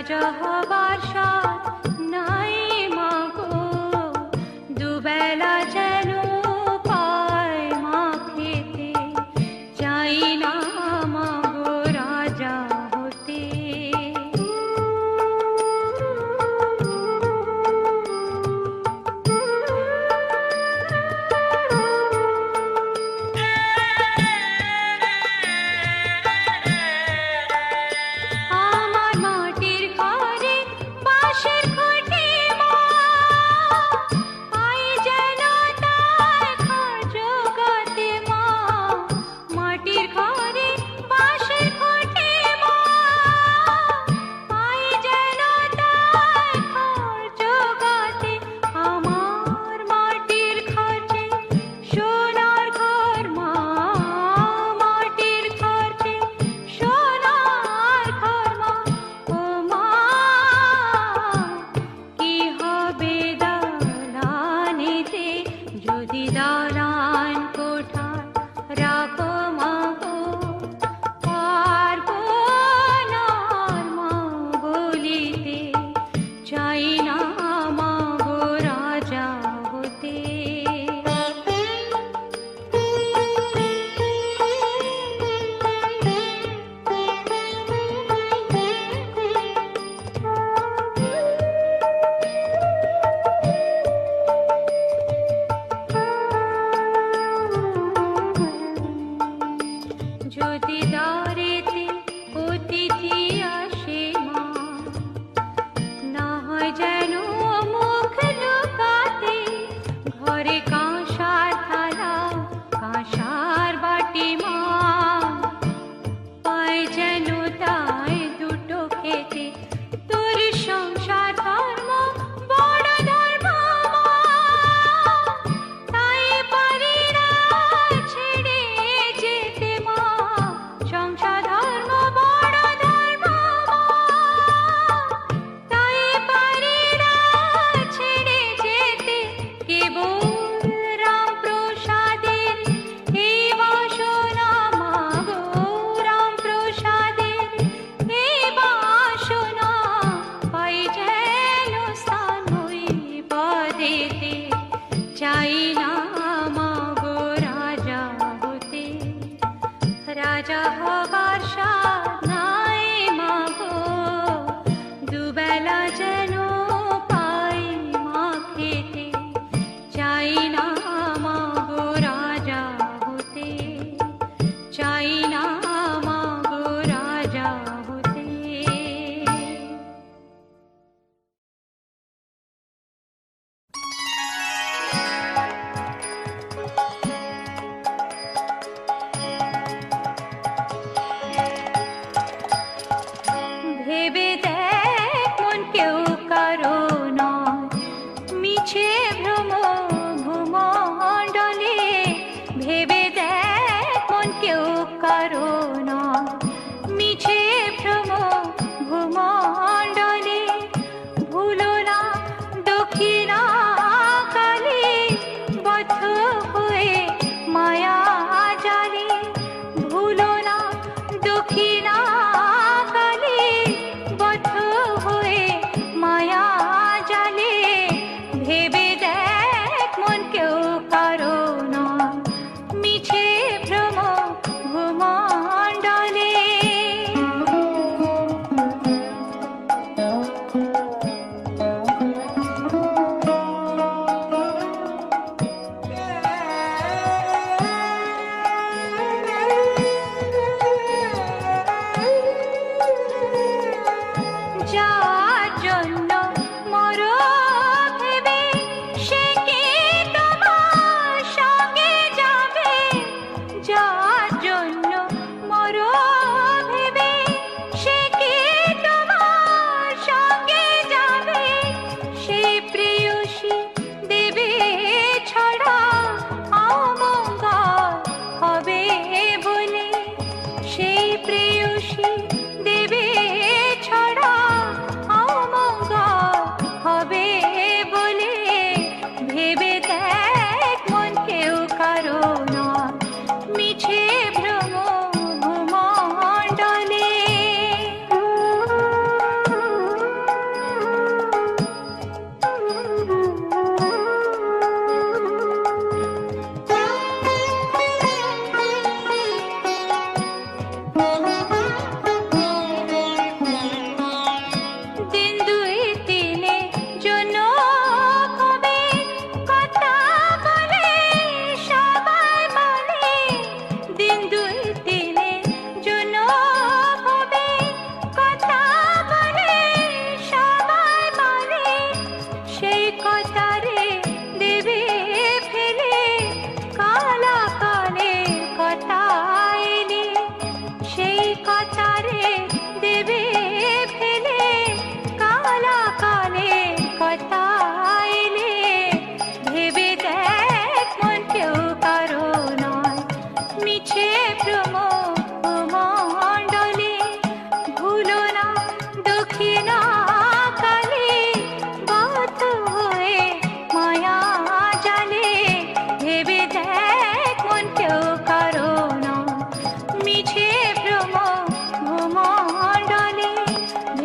রাজা হবার সাথ নাই মাগো, দুবেলা যেন পায় মা খেতে, চাই না মাগো রাজা হতে। আমার মাটির ঘরে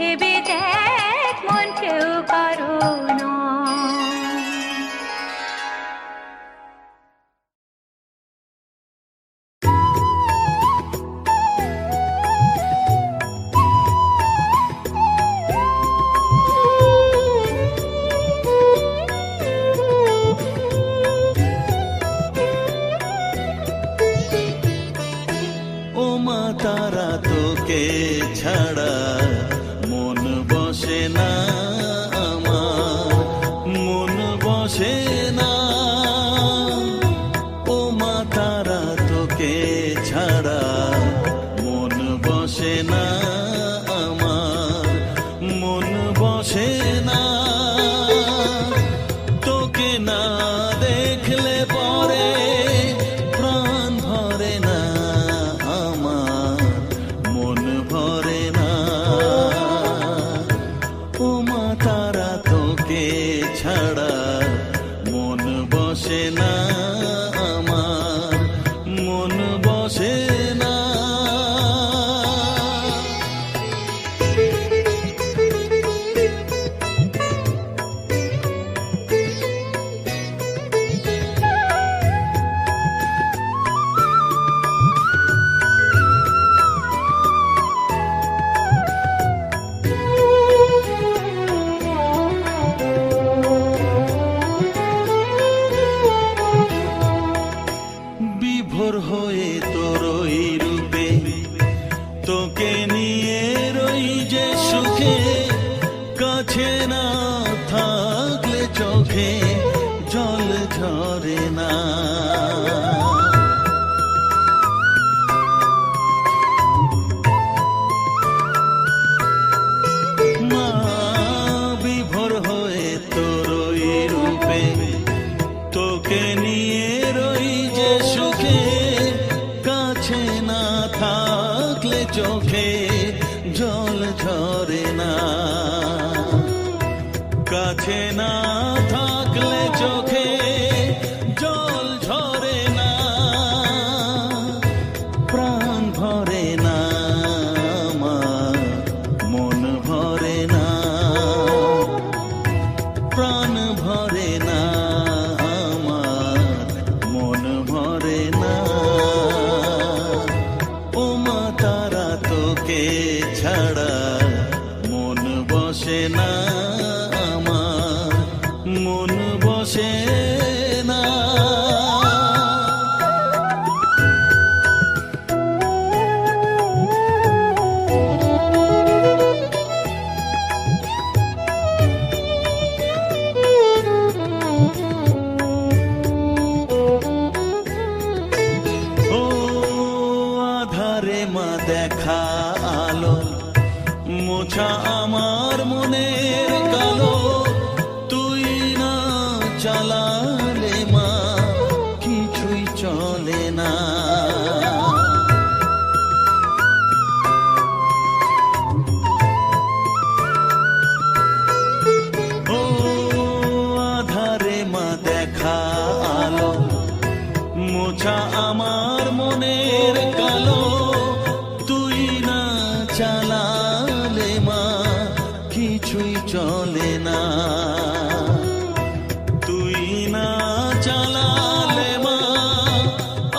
ভেবে দেখ মন কেউ কারো নয়। ও মা তারা তোকে ছাড়া মন বসে না আমার, মন বসে না। ও মা তারা তোকে ছাড়া মন বসে না আমার, মন বসে না। তোকে না দেখলে পরে প্রাণ ভরে না আমার, মন ভরে না। ও মা তারা তোকে ছাড়া মন বসে না আমার, মন বসে না। বিভোর হয়ে তোর ওই রূপে তোকে নিয়ে রই যে সুখে, কাছে না থাকলে চোখে জল ঝরে না। মা বিভোর হয়ে তোর ওই রূপে তোকে নিয়ে রই যে সুখে, কাছে না থাকলে চোখে জল ঝরে না। কাছে না থাকলে চোখে জল ঝরে না, প্রাণ ভরে না আমার, মন ভরে না, প্রাণ ভরে না আমার, মন ভরে না। ও মা তারা তোকে ছাড়া মন বসে না আমার, মন বসে না। ও আধারে মা দেখা আলো, মোছা আমার মনের কালো। তুই না চালালে মা কিছুই চলে না। ও আধারে মা দেখা আলো, মোছা আমার মনের কালো। তুই না চালালে মা কিছুই চলে না। তুই না চালালে মা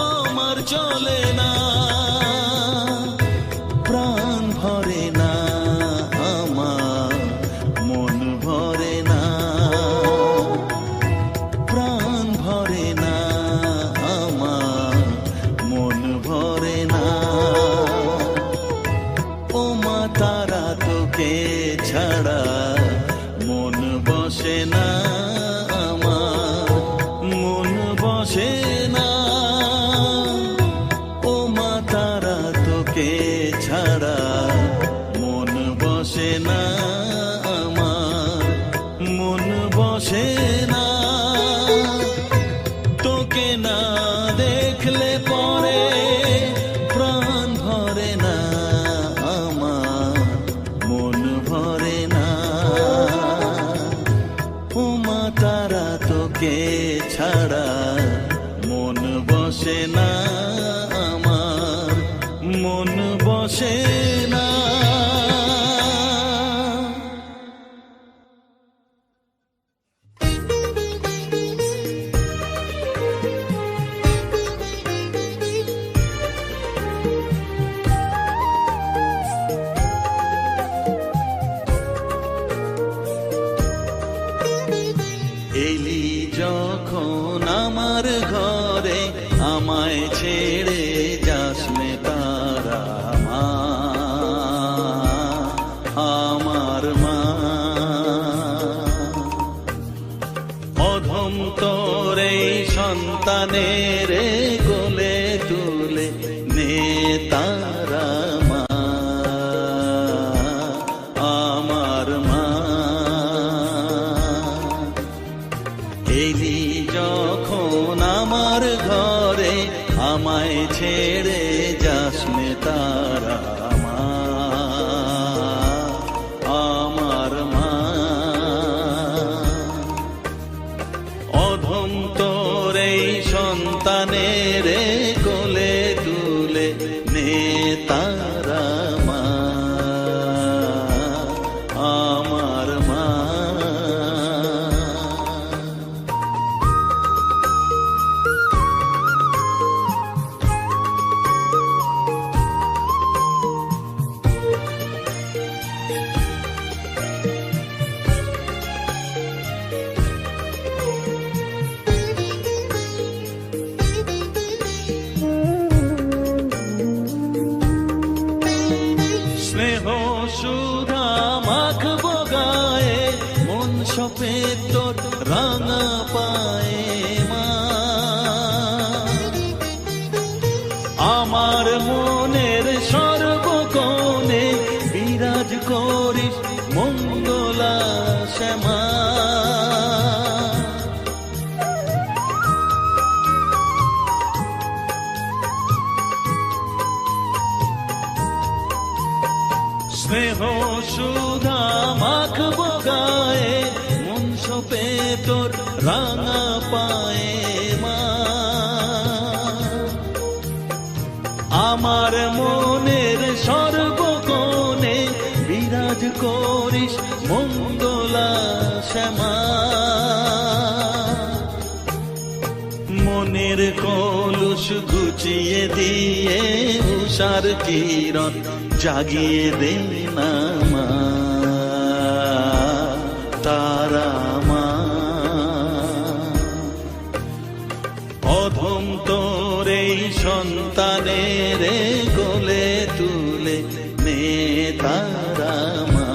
আমার চলে না, প্রাণ ভরে না আমার, মন ভরে না, প্রাণ ভরে না আমার, মন ভরে না। ও মা তারা তোকে ছাড়া মন বসে না আমার, মন বসে না। ও মা তারা তোকে ছাড়া মন বসে না আমার, মন বসে না। তোকে না দেখলে পরে প্রাণ ভরে না আমার, মন ভরে না। সন্তানের কোলে তুলে নে তারা মা, আমার মা। এলি যখন আমার ঘরে আমায় ছেড়ে যাস নে তারা মা, আমার মা। অধম তোর এই সন্তানের কোলে তুলে নে তারা মা, আমার মা। স্নেহ সুধা মাখবো গায়ে, মন সপে তোর রাঙা পায়ে মা। আমার মনের সর্বকোণে বিরাজ করিস মঙ্গলা শ্যামা। স্নেহ সুধা মাখবো গায়ে, মন সপে তোর রাঙা পায়ে মা। আমার মনের সর্বকোণে বিরাজ করিস মঙ্গলা শ্যামা। মনের কলুষ ঘুচিয়ে দিয়ে উষার কিরণ জাগিয়ে দে না মা, তারা মা। অধম তোর এই সন্তানের কোলে তুলে নে তারা মা,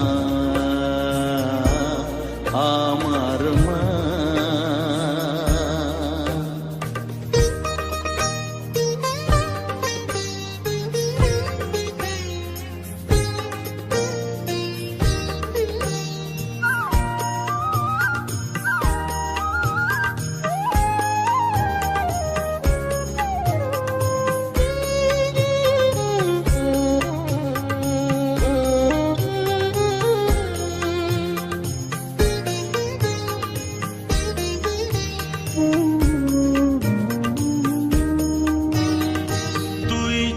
আমার মা।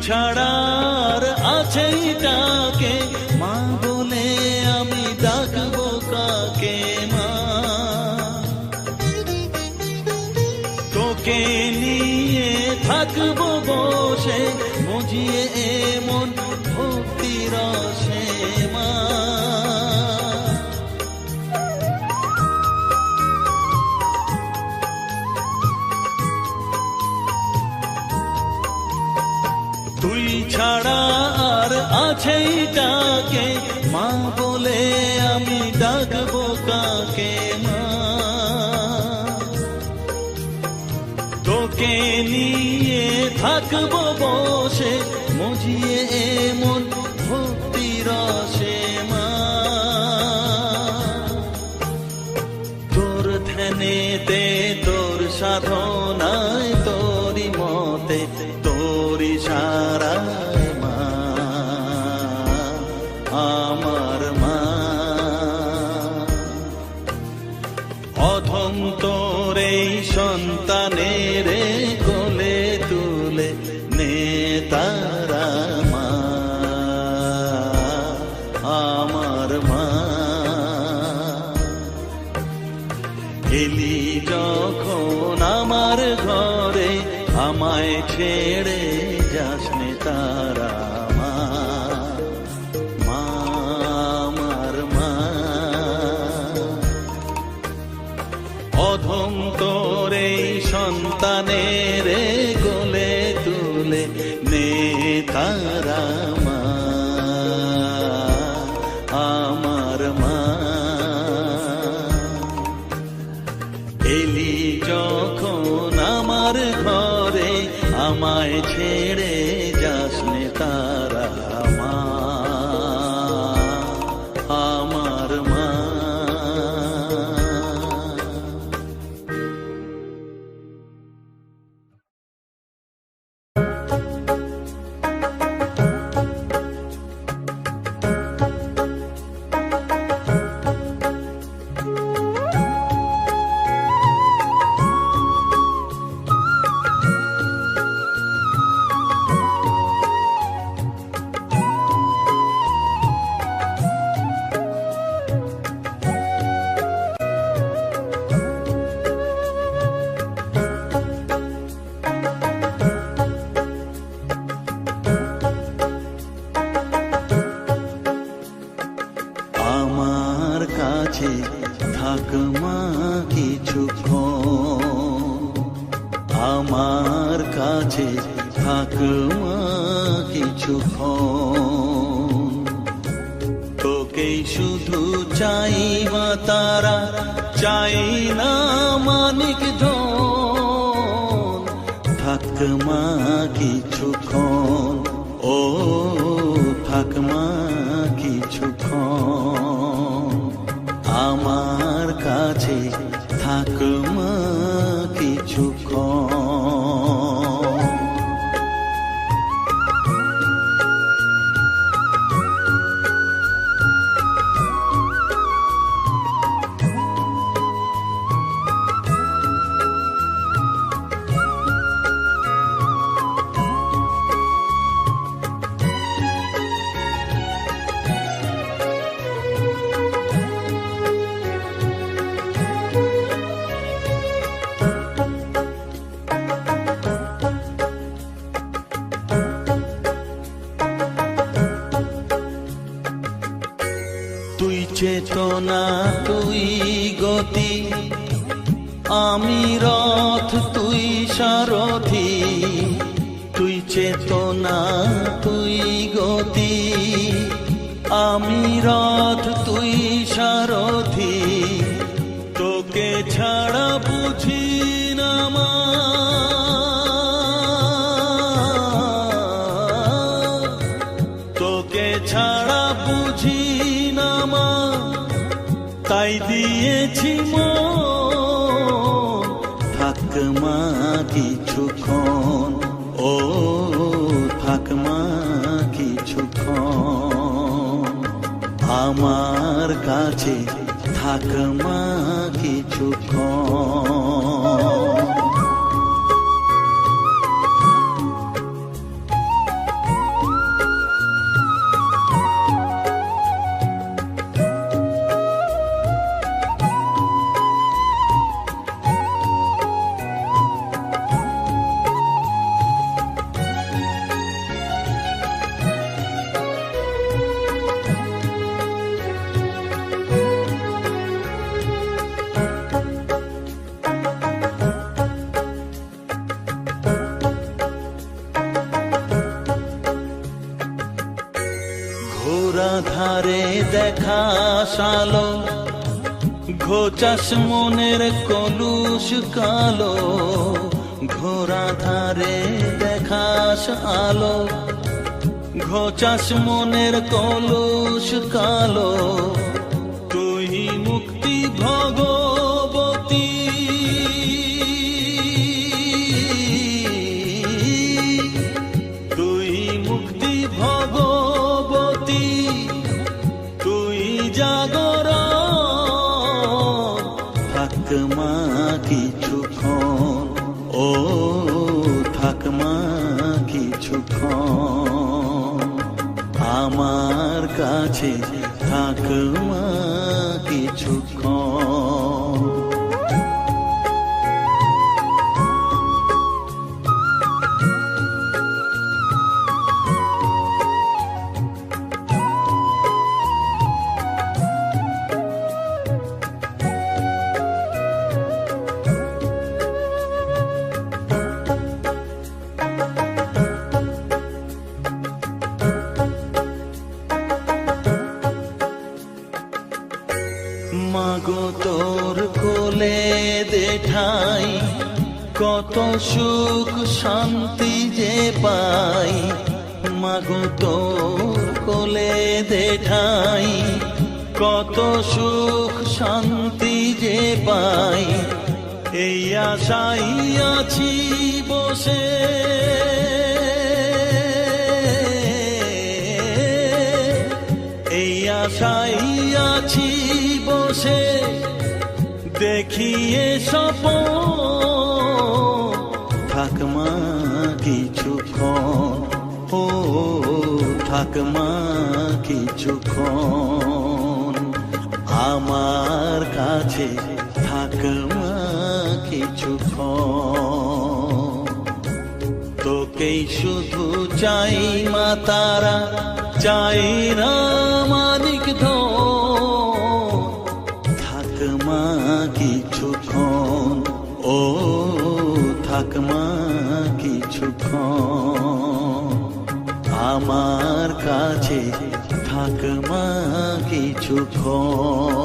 ছাড়ার আছে তাকে মা বলে আমি ডাকবো কাকে মা। তোকে নিয়ে থাকবো বসে মজিয়ে এমন ভক্তি রসে মা। তুই ছাড়া আর আছে তাকে মা বলে আমি ডাকবো কাকে মা। তোকে নিয়ে থাকবো বসে মজিয়ে এমন ভক্তি রসে মা। তোর ধ্যানেতে তোর সাধনায় তোরি মতে তোরি সারায় মা, আমার মা। অধম তোর এই সন্তানের কোলে তুলে নে তারা মা, আমার মা। এলি যখন আমার ঘরে আমায় ছেড়ে যাস নে তারা মা, মা, আমার মা। অধম তোর এই সন্তানের কোলে তুলে নে তারা মা, আমার মা। এলি যখন আমার ঘরে কাছে থাক মা কিছুক্ষণ, আমার কাছে থাক মা কিছুক্ষণ। তোকেই শুধু চাই মা তারা, চাই না মানিক ধন, থাক মা কিছুক্ষণ, ও থাক মা কিছুক্ষণ, আমার কাছে থাক মা কিছুক্ষণ। তুই চেতনা তুই গতি, আমি রথ তুই সারথি। তুই চেতনা তুই গতি, আমি রথ তুই সারথি। তোকে ছাড়া বুঝি না মা, তোকে ছাড়া বুঝি না মা, তাই দিয়েছি মন, থাক মা কিছুক্ষণ, ও থাক মা কিছুক্ষণ, আমার কাছে থাক মা কিছুক্ষণ। ঘোরা ধারে দেখা সালো, ঘোচাস মনের কলুষ কালো। ঘোরা ধারে দেখাস আলো, ঘোচাস মনের কলুষ কালো। তুই মুক্তি ভগবতী, তুই মুক্তি ভগবতী, তুই জাগর, থাক মা কিছুক্ষণ, ও থাক মা কিছুক্ষণ, আমার কাছে থাক মা কিছুক্ষণ। মাগো তোর কোলে দেঠাই, কত সুখ শান্তি যে পাই। মাগো তোর কোলে দেঠাই, কত সুখ শান্তি যে পাই। এই আশাই আছি বসে, এই আশাই আছি বসে, দেখিয়ে স্বপন, থাক মা কিছুক্ষণ, ও থাক মা কিছুক্ষণ, আমার কাছে থাক মা কিছুক্ষণ। তোকেই শুধু চাই মা তারা, চাই না মানিক ধন, আমার কাছে থাক মা কিছুক্ষণ।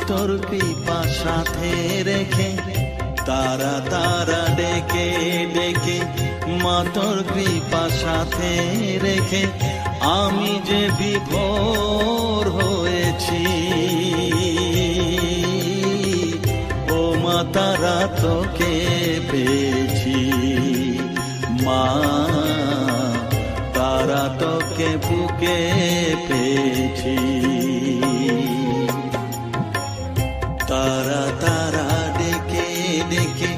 তোর কৃপা সাথে রেখে, তারা তারা ডেকে ডেকে মা তোর কৃপা সাথে রেখে আমি যে বিভোর হয়েছি। ও মা তারা তোকে পেয়েছি, মা তারা তোকে বুকে পেয়েছি। তারা তারা ডেকে ডেকে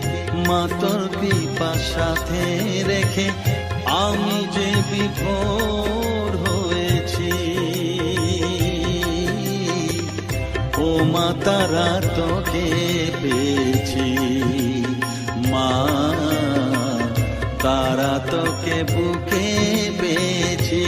মা তোর কৃপা সাথে রেখে আমি যে বিভোর হয়েছি। ও মা তারা তোকে পেয়েছি, মা তারা তোকে বুকে পেয়েছি।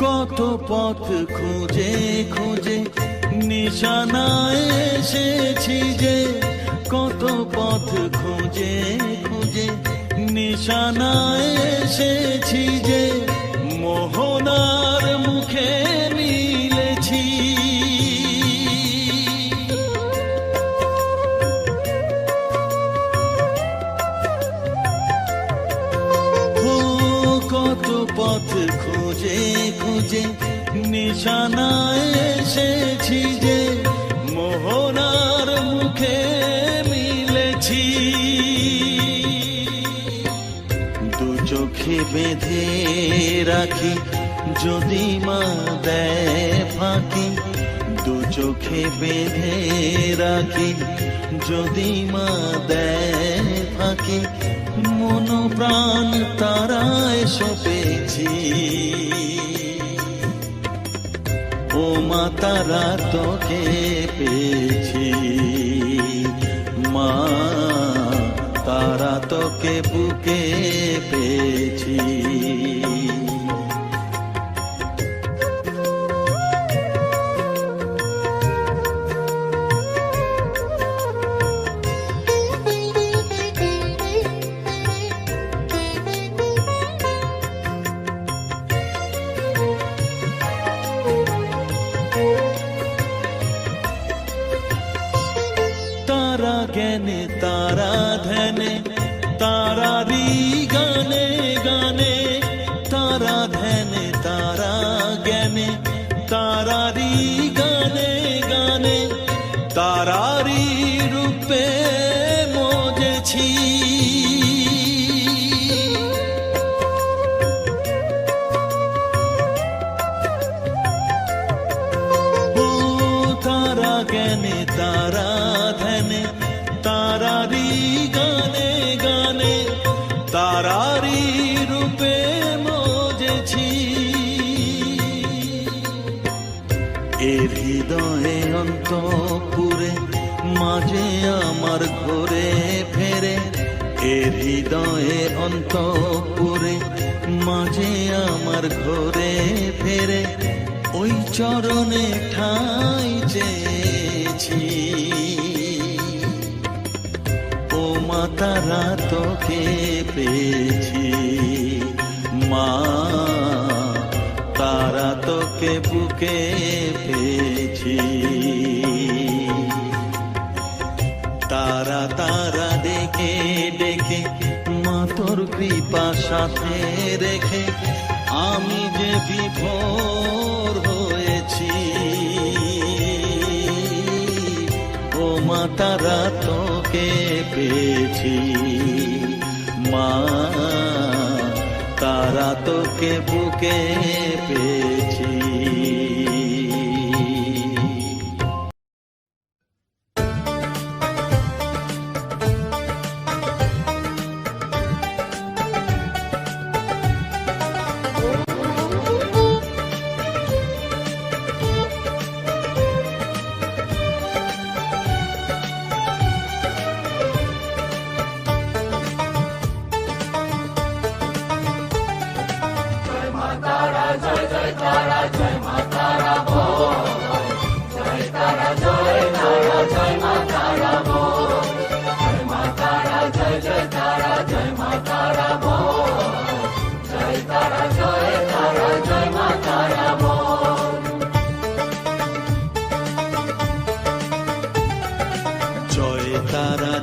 কত পথ খুঁজে খুঁজে নিশানায় এসেছি যে, কত পথ খুঁজে খুঁজে নিশানায় এসেছি যে, মোহনার মুখে মিলেছি। কত পথ খুঁজে খুঁজে নিশানায় এসেছি যে, মোহনার মুখে মিলেছি। দু চোখে বেঁধে রাখি যদি মা দেয় ফাঁকি, দু চোখে বেঁধে রাখি যদি মা দেয় ফাঁকি, মন প্রাণ তারায় সপেছি। ও মা তারা তোকে পেয়েছি, মা তারা তোকে বুকে পেয়েছি। তারা জ্ঞানে তারা ধ্যানে তারারি গানে গানে, তারা ধ্যানে তারা জ্ঞানে তারারি গানে গানে, তারারি রূপে মজেছি। ও তারা জ্ঞানে তারা ধ্যানে তারারি গানে গানে, তারারি রূপে মজেছি। এর হৃদয়ে অন্তপুরে মাঝে আমার ঘরে ফেরে, এর হৃদয়ে অন্তপুরে মাঝে আমার ঘরে ফেরে, ওই চরণে ঠাঁই চেয়েছি। ও মা তারা তোকে পেয়েছি, মা তোকে বুকে পেয়েছি। তারা তারা ডেকে ডেকে মা তোর কৃপা সাথে রেখে আমি যে বিভোর হয়েছি। ও মা তারা তোকে পেয়েছি, মা তারা তোকে বুকে পেয়েছি।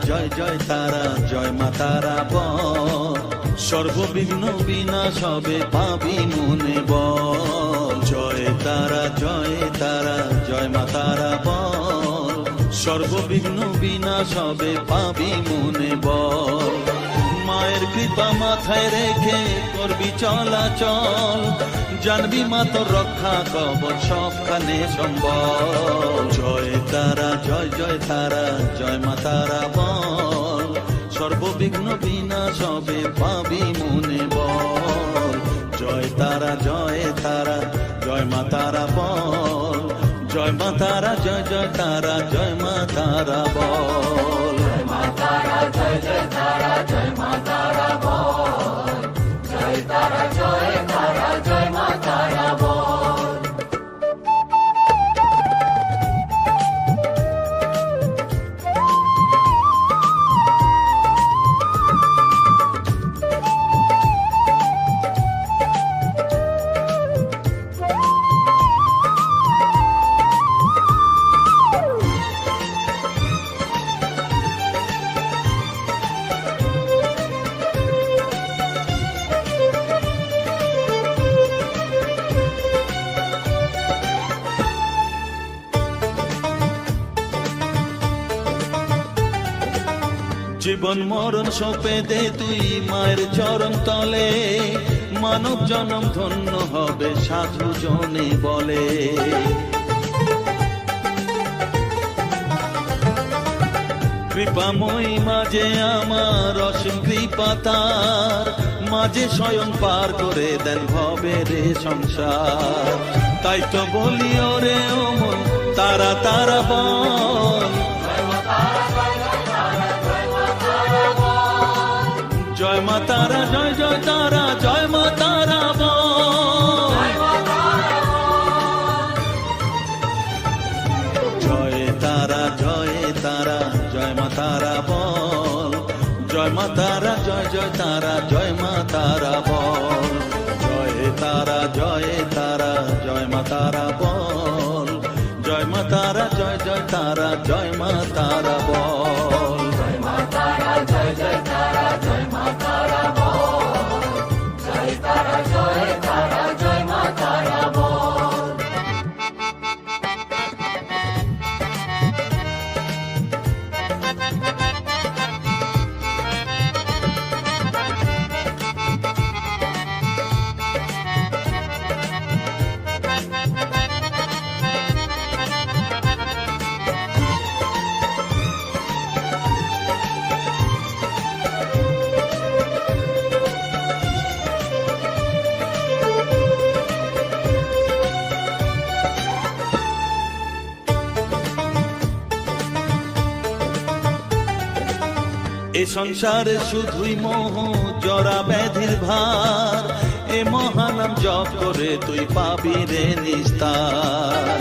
জয় জয় তারা জয় মা তারা বল, সর্ববিঘ্ন বিনাশ হবে পাবি মনে বল। জয় তারা জয় মা তারা বল, সর্ববিঘ্ন বিনাশ হবে পাবি মনে বল। মায়ের কৃপা মাথায় রেখে করবি চলাচল, জানবি মা তোর রক্ষা কবচ সবখানে সম্বল। জয় তারা জয় তারা জয় মা তারা বল, সর্ববিঘ্ন বিনাশ হবে পাবি মনে বল। জয় তারা জয় মা তারা বল, জয় মা তারা জয় তারা জয় মা তারা বল। জয় মা তারা জয় তারা জয় মা তারা বল, জয় তারা জয় মা তারা বল। জীবন মরণ সঁপে দে তুই মায়ের চরণ তলে, মানব জনম ধন্য হবে সাধু জনে বলে। কৃপাময়ী মাঝে আমার অসীম কৃপা তার, মাঝে স্বয়ং পার করে দেন ভবের সংসার। তাই তো বলি ওরে ও মন তারা তারা বল, জয় মা তারা জয় তারা জয় মা তারা বল। জয় তারা জয় মা তারা বল, জয় মা তারা জয় তারা জয় মা তারা বল। জয় তারা জয় মা তারা বল, জয় মা তারা জয় তারা জয় মা তারা বল। জয় মা তারা জয় তারা জয় মা তারা বল, জয় তারা জয় মা তারা বল। এ সংসারে শুধুই মোহ জরা ব্যাধির ভার, এ মহানাম জপ করে তুই পাবি রে নিস্তার।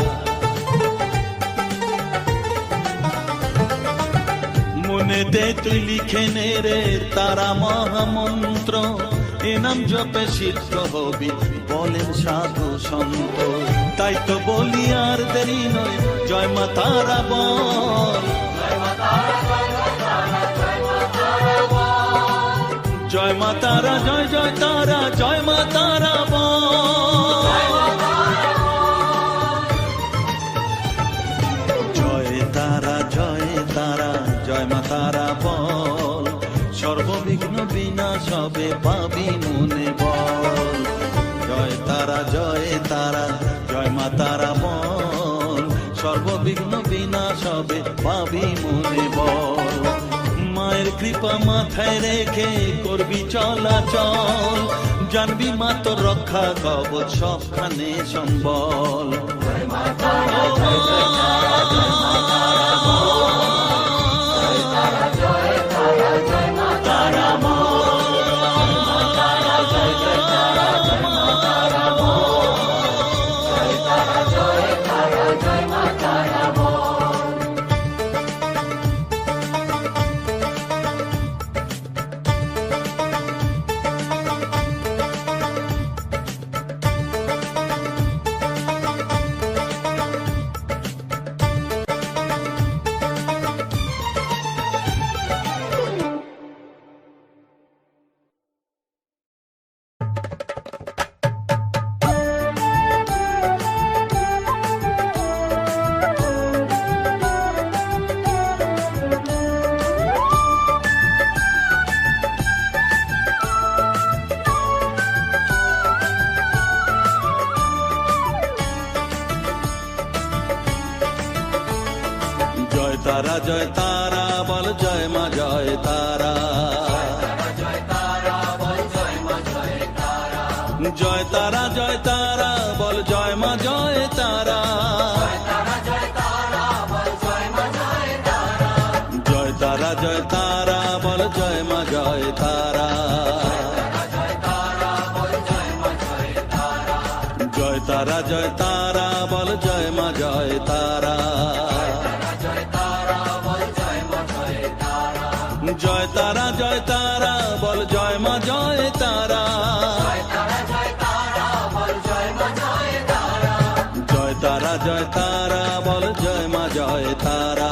মনেতে তুই লিখে নে রে তারা মহামন্ত্র, এ নাম জপে সিদ্ধ হবি বলেন সাধু সন্ত। তাই তো বলি আর দেরি নয়, জয় মা তারা বল। জয় মা তারা, জয় জয় তারা, জয় মা তারা বল। জয় তারা, জয় তারা, জয় মা তারা বল। সর্ববিঘ্ন বিনাশ হবে পাবি মনে বল। জয় তারা, জয় তারা, জয় মা তারা বল। সর্ববিঘ্ন বিনাশ হবে পাবি মনে বল। মায়ের কৃপা মাথায় রেখে করবি চলাচল, জানবি মা তোর রক্ষা কবচ সবখানে সম্বল। জয় তারা, জয় তারা বল, জয় মা জয় তারা। জয় তারা, জয় তারা বল, জয় মা জয় তারা। জয় তারা, জয় তারা বল, জয় মা জয় তারা। জয় তারা, জয় তারা বল, জয় মা জয় তারা। জয় তারা, জয় তারা বল, জয় মা জয় তারা। জয় তারা, জয় তারা বল, জয় মা জয় তারা।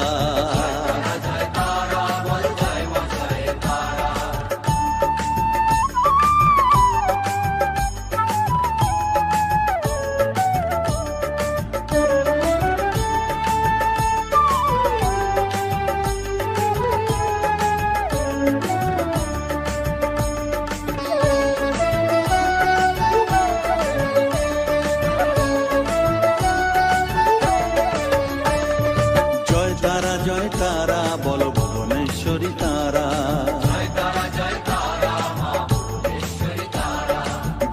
জয় তারা, জয় তারা বল, ভুবনেশ্বরী তারা।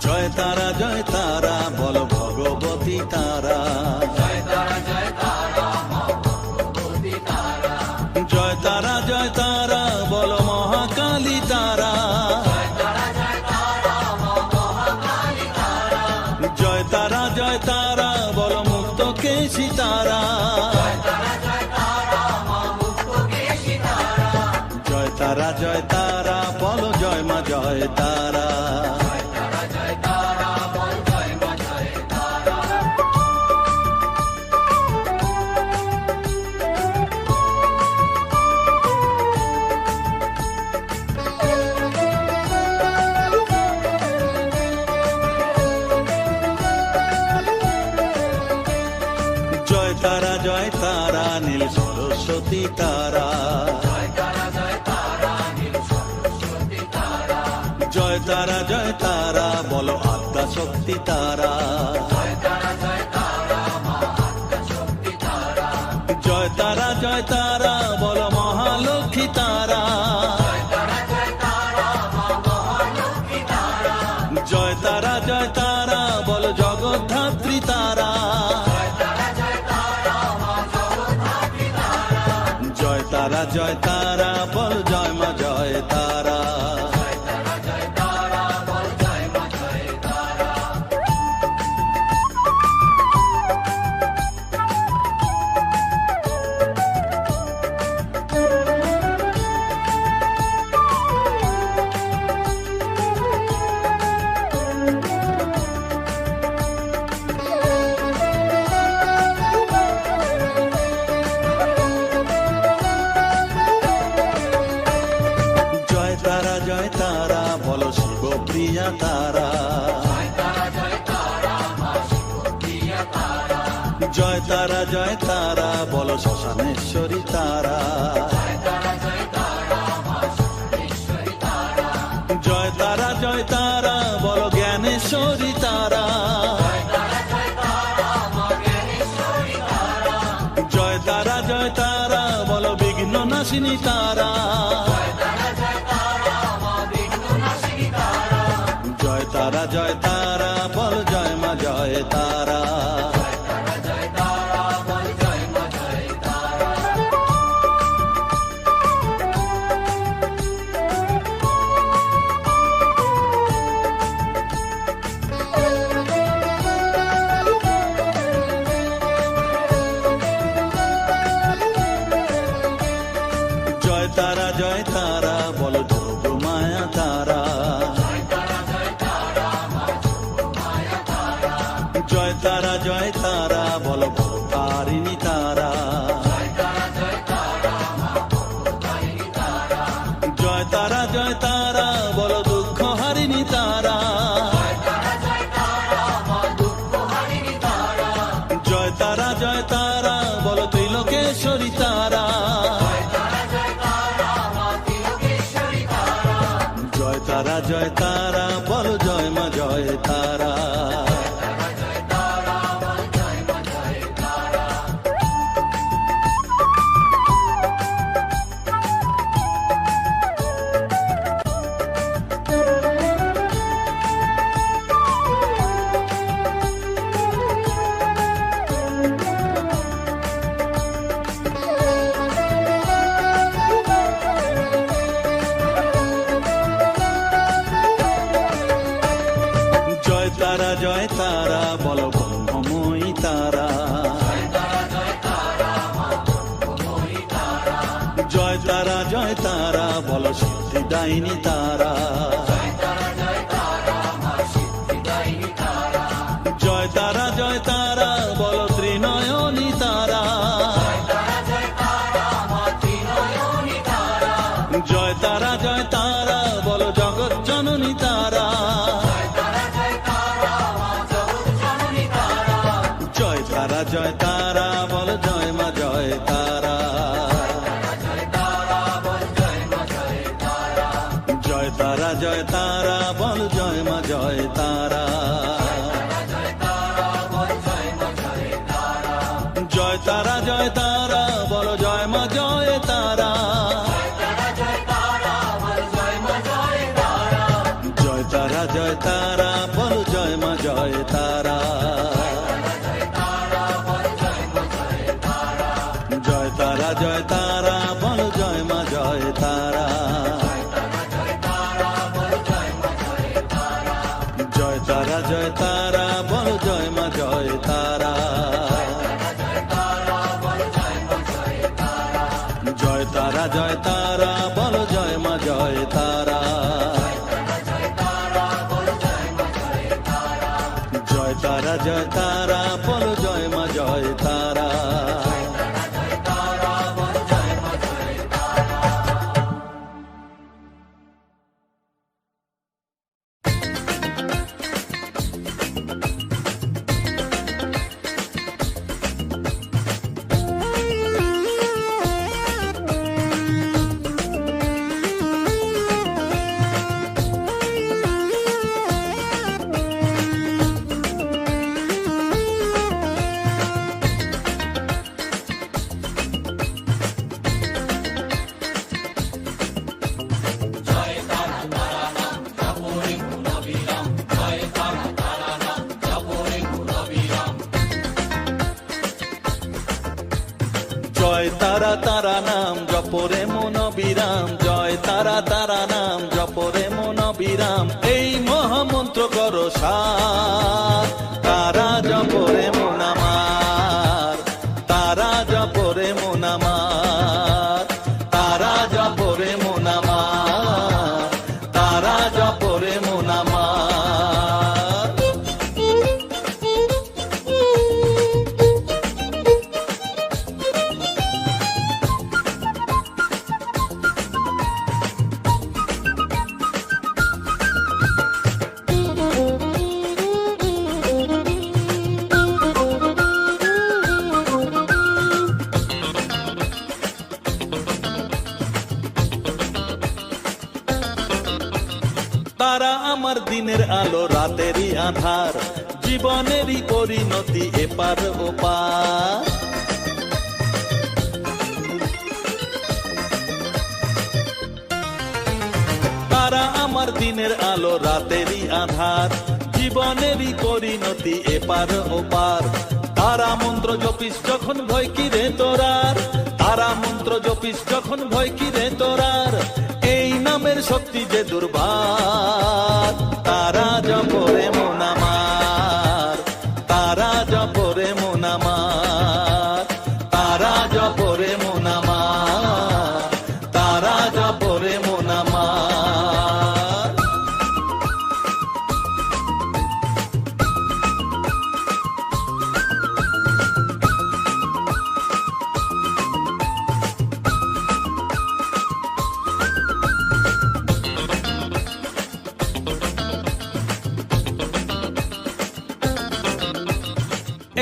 জয় তারা, জয় তারা বল, ভগবতী তারা। জয় তারা, জয় তারা বল, মহাকালী তারা। জয় তারা, জয় তারা বল, মুক্ত কেশী তারা। জয় তারা, জয় তারা বল, জয় মা জয় তারা। জয় তারা, জয় তারা নীল সরস্বতী তারা। জয় তারা, জয় তারা বল, আদ্যা শক্তি তারা। জয় তারা, জয় তারা বল, মহালক্ষ্মী তারা। জয় তারা, জয় তারা বল, জগদ্ধাত্রী তারা। জয় তারা, জয় তারা বল, জয় মা জয় তারা। তারা জয় তারা বলো শ্মশানেশ্বরী তারা। জয় তারা বলো জ্ঞানেশ্বরী তারা। জয় তারা বলো বিঘ্ন নাশিনী তারা। জয় তারা বল জয় মা জয় তারা। জয় তারা বলো যোগ মায়া তারা। জয় তারা বলো ভবতারিণী তারা। জয় তারা বলো দুঃখ হারিণী তারা। জয় তারা বলো ত্রিলোকেশ্বরী তারা। জয় তারা বলো জয় মা জয় তারা। জয় তারা বলো ব্রহ্মময়ী তারা। জয় তারা বলো সিদ্ধিদায়িনী তারা। জয় তারা বলো ত্রিনয়নী তারা। জয় তারা বলো জগৎ জননী তারা। জয় তারা বল জয় মা জয় তারা। জয় তারা বল জয় মা জয় তারা। জয় তারা বল জয় মা জয় তারা। জয় তারা বল জয় মা জয় তারা। জয় তারা বল জয় মা জয় তারা। জয় তারা বল জয় মা জয় তারা। জয় তারা বল জয় মা জয় তারা। জয় তারা বল জয় মা জয় তারা। জয় তারা নাম জপরে মন বিরাম। জয় তারা নাম জপরে মন বিরাম। এই মহামন্ত্র করো সার। তারা জপরে মন আমার। তারা জপরে মন আমার। তারা জপরে মন আমার। তারা জপরে মন আমার। দিনের আলো রাতেরই আধার, জীবনেরই পরিণতি এপার ওপার। তারা আমার দিনের আলো রাতেরই আধার, জীবনেরই পরিণতি এপার ওপার। তারা মন্ত্র জপিস যখন ভয় কি রে তোরার, তারা মন্ত্র জপিস যখন ভয় কি রে তোরার, এই নামের শক্তি যে দুর্বার। তারা জপরে মন আমার, তারা জপরে মন আমার, তারা জপরে মন আমার, তারা জপরে মন আমার।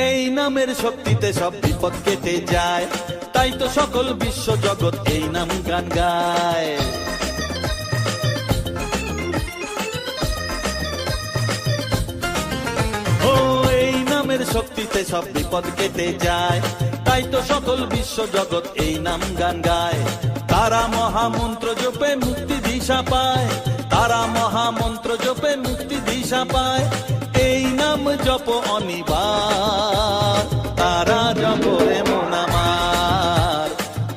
এই নামের শক্তিতে সব বিপদ কেটে যায়, তাই তো সকল বিশ্ব জগৎ এই নাম গান গায়। ও এই নামের শক্তিতে সব বিপদ কেটে যায়, তাই তো সকল বিশ্ব জগৎ এই নাম গান গায়। তারা মহামন্ত্র জপে মুক্তি দিশা পায়, তারা মহামন্ত্র জপে মুক্তি দিশা পায়, এই নাম জপ অনিবার। তারা জপরে মন আমার,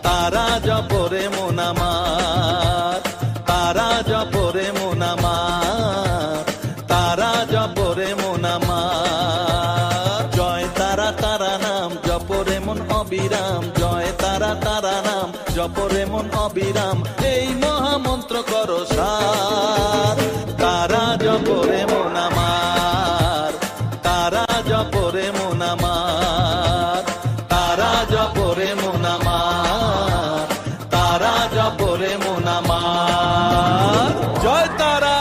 তারা জপরে মন আমার, তারা জপরে মন আমার, তারা জপরে মন আমার। জয় তারা তারা নাম জপরে মন অবিরাম, জয় তারা তারা নাম জপরে মন অবিরাম, এই মহামন্ত্র করো সার। তারা জপরে মন আমার, তারা জপরে মন আমার, তারা জপরে মন আমার, তারা জপরে মন আমার। জয় তারা।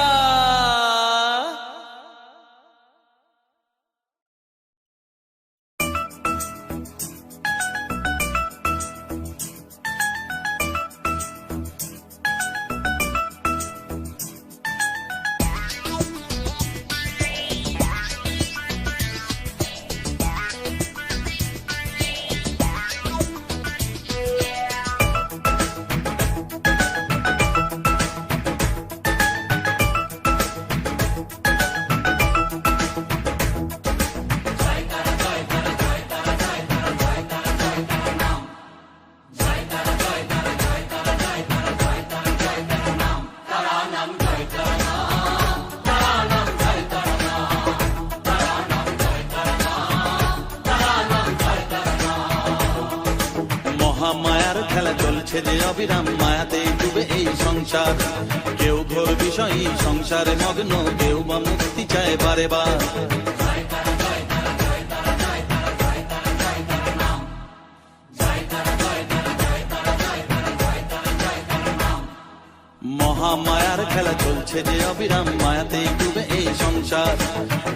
মায়ার খেলা চলছে যে অবিরাম, মায়াতে ডুবে এই সংসার। কেউ ঘোর বিষয়ী সংসারে মগ্ন, কেউ বা মুক্তি চায় বারে বার। মহামায়ার খেলা চলছে যে অবিরাম, মায়াতে ডুবে এই সংসার।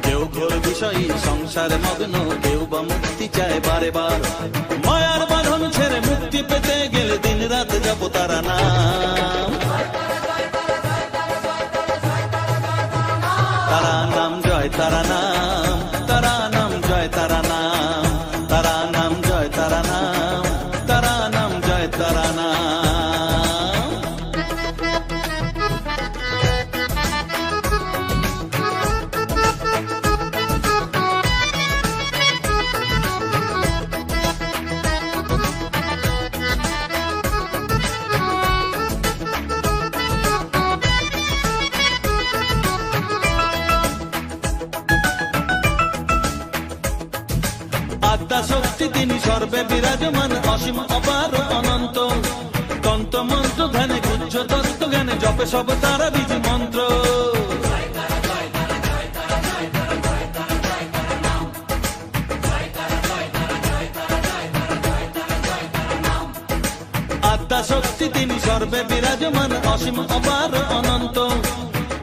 কেউ ঘোর বিষয়ী সংসারে মগ্ন, কেউ বা মুক্তি চায় বারে বার। মায়ার বাঁধন ছেড়ে মুক্তি পেতে গেলে দিন রাত জপ তারা নাম, তারা নাম জয় তারা নাম, তারা নাম জয় তারা নাম, তারা নাম জয় তারা নাম, তারা নাম জয় তারা নাম। আদ্যা শক্তি তিনি সর্বে বিরাজমান, অসীম অপার অনন্ত। তন্ত্র মন্ত্র ধ্যানে গুচ্ছ তত্ত্ব জ্ঞানে জপে সব তারা বীজ মন্ত্র। আদ্যা শক্তি তিনি সর্বে বিরাজমান, অসীম অপার অনন্ত।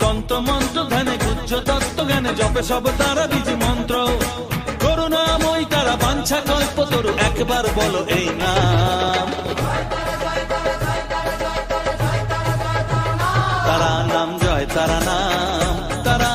তন্ত্র মন্ত্র ধ্যানে গুচ্ছ তত্ত্ব জ্ঞানে জপে সব তারা বীজ মন্ত্র। করুণাময় তারা বাঞ্ছা কল্পতরু, একবার বলো এই নাম। তারা নাম জয় তারা নাম, তারা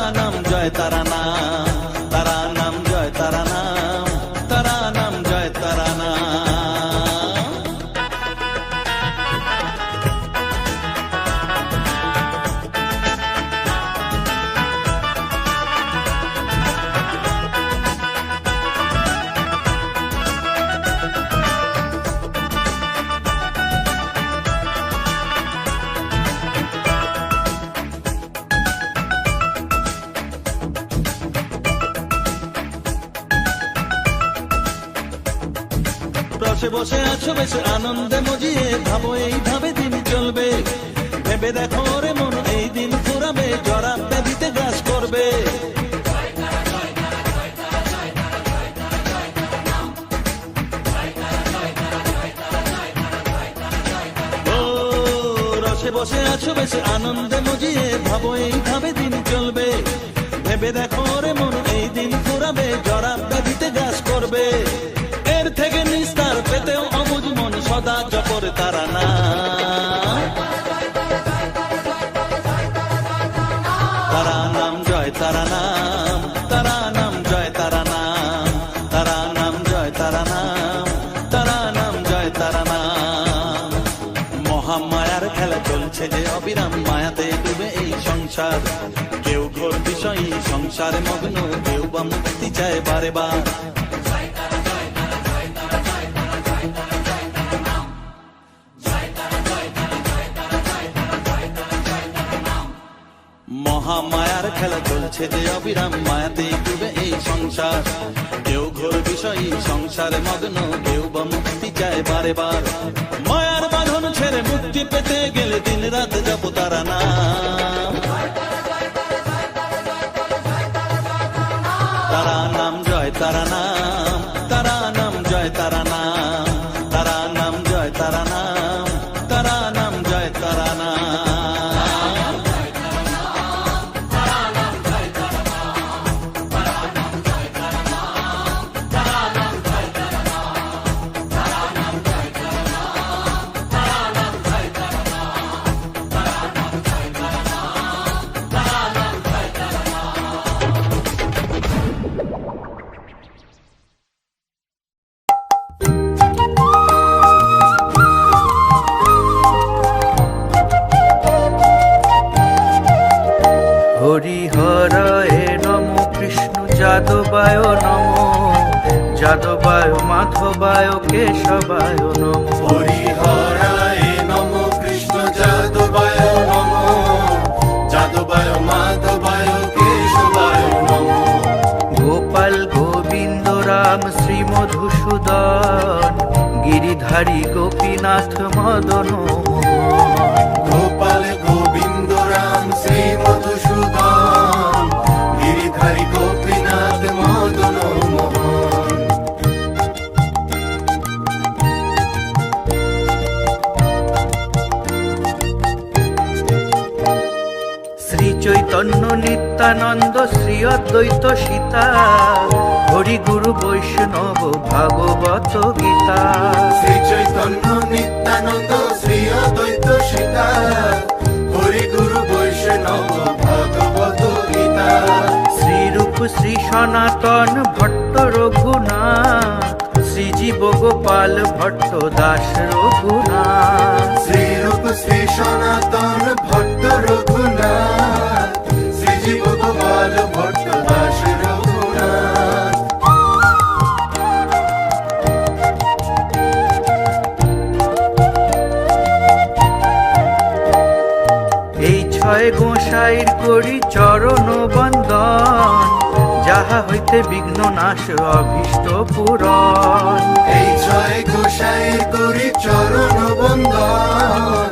বসে আছো বেশ আনন্দে মজিয়ে, ভাবো এইভাবে দিন চলবে। ভেবে দেখো রে মন, এই দিন ফুরাবে, জরা ব্যাধিতে গ্রাস করবে। ও রসে বসে আছো বেশ আনন্দে মজিয়ে, ভাবো এইভাবে দিন চলবে। ভেবে দেখো রে মন, এই দিন ফুরাবে, জরা ব্যাধিতে গ্রাস করবে। এর থেকে নিস্তার পেতেও অবুঝ মন, সদা জপর তারা না। তারা নাম জয় তারা নাম, তারা নাম জয় তারা নাম, তারা নাম জয় তারা নাম, তারা নাম জয় তারা নাম। মহামায়ার খেলা চলছে যে অবিরাম, মায়াতে ডুবে এই সংসার। কেউ ঘোর বিষয়ী সংসারে মগ্ন, কেউ বা মুক্তি চায় বারে বার। মহামায়ার খেলা চলছে যে অবিরাম, মায়াতে ডুবে এই সংসার। কেউ ঘোর বিষয়ী সংসারে মগ্ন, কেউ বা মুক্তি চায় বারে বার। মায়ার বাঁধন ছেড়ে মুক্তি পেতে গেলে দিন রাত জপ তারা নাম। তারা নাম জয় তারা নাম, তারা নাম জয় তারা নাম, তারা নাম জয় তারা নাম, তারা নাম জয় তারা নাম। হরিহরায় নম, কৃষ্ণ যাদবায় নম, যাদবায় মাধবায় কেশবায় নম। হরিহরায় নম, কৃষ্ণ যাদবায় নম, যাদবায় মাধবায় কেশবায় নম। গোপাল গোবিন্দ রাম শ্রী মধুসূদন, গিরিধারী গোপীনাথ মদন মোহন। গোপাল গোবিন্দ রাম শ্রী মধুসূদন, গিরিধারী গোপীনাথ মদন মোহন। শ্রী চৈতন্য নিত্যানন্দ, শ্রী অদ্বৈত সীতা, হরি গুরু বৈষ্ণব ভাগবত গীতা। শ্রী চৈতন্য নিত্যানন্দ, শ্রী অদ্বৈত সীতা, হরি গুরু বৈষ্ণব ভাগবত গীতা। শ্রীরূপ শ্রী সনাতন ভট্ট রঘুনাথ, শ্রীজীব গোপাল ভট্ট দাস রঘুনাথ। শ্রীরূপ শ্রী সনাতন ভট্ট রঘুনাথ, শ্রীজীব গোপাল ভট্ট দাস রঘুনাথ। এই ছয় গোসাইর করি চরণ বন্দন, যাহা হইতে বিঘ্ন নাশ অভীষ্ট পূরণ। এই ছয় গোসাই করি চরণ বন্দন,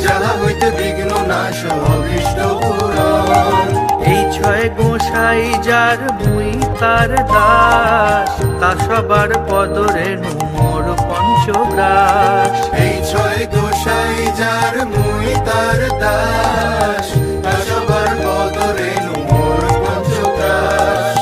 যাহা হইতে বিঘ্ন নাশ অভীষ্ট পূরণ। এই ছয় গোসাই যার মুই তার দাস, তা সবার পদরেণু মোর পঞ্চগ্রাস। এই ছয় গোসাই যার মুই তার দাস, তা সবার বদরেণু মোর পঞ্চগ্রাস।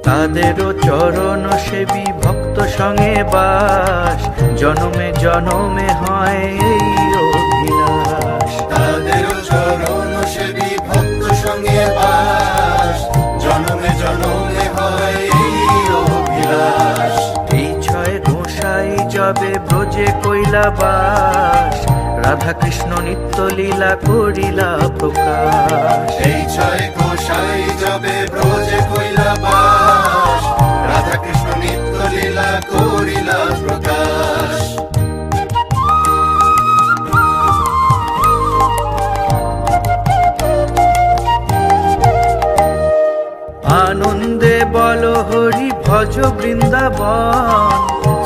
তাদেরও চরণ সেবী ভক্ত সঙ্গে বাস, জনমে জনমে হয় এই অভিলাষ। তাদের চরণ সেবী ভক্ত সঙ্গে বাস, জনমে জনমে হয় এই অভিলাষ। এই ছয় গোসাই যবে ব্রজে কইলা বাস, রাধা কৃষ্ণ নিত্য লীলা করিলা প্রকাশ। এই ছয় গোসাই যাবে ব্রজে কইলা বাস, রাধা কৃষ্ণ নিত্য লীলা করিলা প্রকাশ। আনন্দে বল হরি ভজ বৃন্দাবন,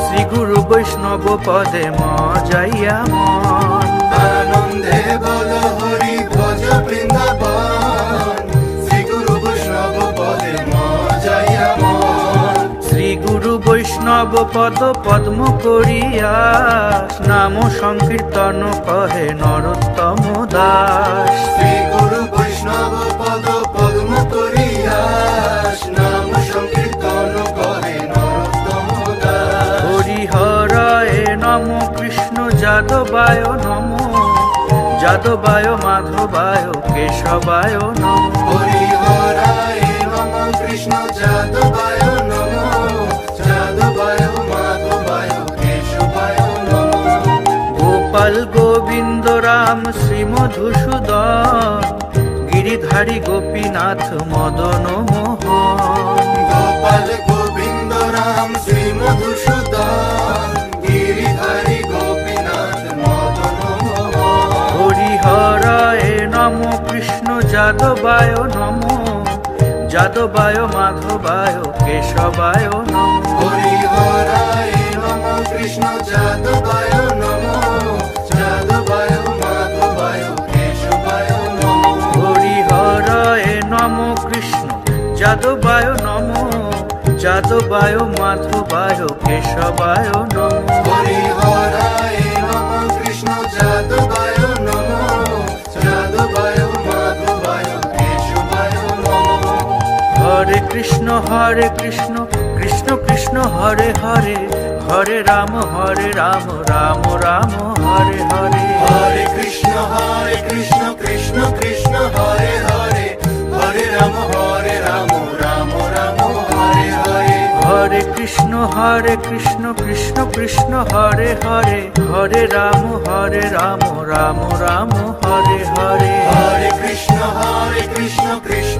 শ্রী গুরু বৈষ্ণব পদে মজাইয়া মন। আনন্দে বল হরি ভজ বৃন্দাবন, শ্রী গুরু বৈষ্ণব পদে মজাইয়া মন। শ্রী গুরু বৈষ্ণব পদ পদ্ম করিয়া, নাম সংকীর্তন কহে নরোত্তম দাস। শ্রী গুরু বৈষ্ণব পদ পদ্ম করিয়া, নাম সংকীর্তন করে নরোত্তম দাস। হরিহরায় নম কৃষ্ণ যাদবায় নম, যাদবায় মাধবায় কেশবায় নম। হরিহরায় নম কৃষ্ণ যাদবায় নম, যাদবায় মাধবায় কেশবায় নম। গোপাল গোবিন্দ রাম শ্রী মধুসূদন, গিরিধারী গোপীনাথ মদন মোহন। গোপাল গোবিন্দ রাম শ্রী মধুসূদন, গিরিধারী গোপীনাথ মদন মোহন। হরিহরায় নম কৃষ্ণ যাদবায় নম, যাদবায় মাধবায় কেশবায় নম। হরিহরায় নম কৃষ্ণ যাদবায় নম, যাদবায় মাধবায় কেশবায় নম। হরিহরায় নম কৃষ্ণ যাদবায় নম, যাদবায় মাধবায় কেশবায় নম। হরিহরায় নম কৃষ্ণ যাদবায় নম, যাদবায় মাধবায় কেশবায় নম। হরে কৃষ্ণ কৃষ্ণ কৃষ্ণ হরে হরে, হরে রাম রাম রাম হরে হরে। হরে কৃষ্ণ কৃষ্ণ কৃষ্ণ হরে হরে, হরে রাম রাম রাম হরে হরে। হরে কৃষ্ণ কৃষ্ণ কৃষ্ণ হরে হরে, হরে রাম রাম রাম হরে হরে। হরে কৃষ্ণ কৃষ্ণ